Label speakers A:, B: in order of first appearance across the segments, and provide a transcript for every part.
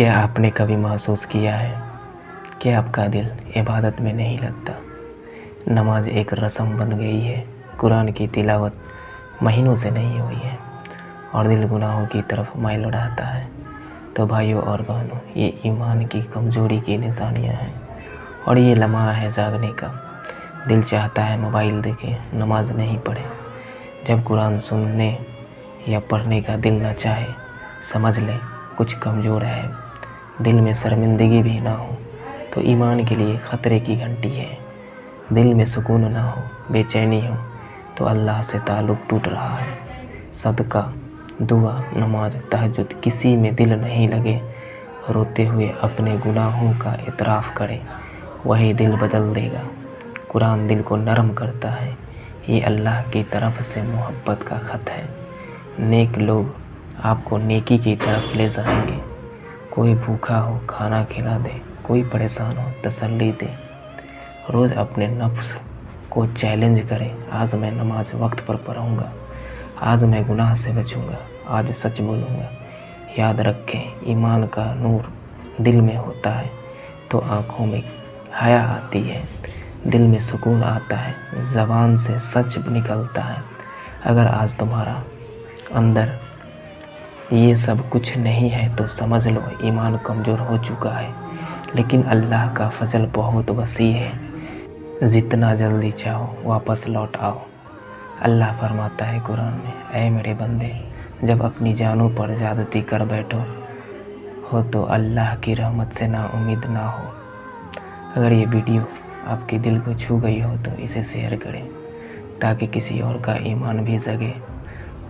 A: क्या आपने कभी महसूस किया है कि आपका दिल इबादत में नहीं लगता? नमाज एक रस्म बन गई है, कुरान की तिलावत महीनों से नहीं हुई है और दिल गुनाहों की तरफ माइल उड़ाता है। तो भाइयों और बहनों, ये ईमान की कमज़ोरी की निशानियाँ हैं और ये लम्हा है जागने का। दिल चाहता है मोबाइल देखे, नमाज नहीं पढ़े। जब कुरान सुनने या पढ़ने का दिल न चाहे, समझ लें कुछ कमज़ोर है। दिल में शर्मिंदगी भी ना हो तो ईमान के लिए ख़तरे की घंटी है। दिल में सुकून ना हो, बेचैनी हो तो अल्लाह से ताल्लुक़ टूट रहा है। सदका, दुआ, नमाज, तहज्जुद किसी में दिल नहीं लगे, रोते हुए अपने गुनाहों का इतराफ़ करे, वही दिल बदल देगा। कुरान दिल को नरम करता है। ये अल्लाह की तरफ से मोहब्बत का ख़त है। नेक लोग आपको नेकी की तरफ ले जाएंगे। कोई भूखा हो खाना खिला दे, कोई परेशान हो तसल्ली दे। रोज़ अपने नफ्स को चैलेंज करें, आज मैं नमाज वक्त पर पढ़ूँगा, आज मैं गुनाह से बचूँगा, आज सच बोलूँगा। याद रखें, ईमान का नूर दिल में होता है तो आँखों में हया आती है, दिल में सुकून आता है, ज़बान से सच निकलता है। अगर आज तुम्हारा अंदर ये सब कुछ नहीं है तो समझ लो ईमान कमज़ोर हो चुका है। लेकिन अल्लाह का फजल बहुत वसी है, जितना जल्दी चाहो वापस लौट आओ। अल्लाह फरमाता है कुरान में, ऐ मेरे बंदे, जब अपनी जानों पर ज़्यादती कर बैठो हो तो अल्लाह की रहमत से ना उम्मीद ना हो। अगर ये वीडियो आपके दिल को छू गई हो तो इसे शेयर करें ताकि किसी और का ईमान भी जगे।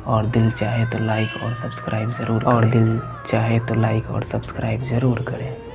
A: और दिल चाहे तो लाइक और सब्सक्राइब ज़रूर करें।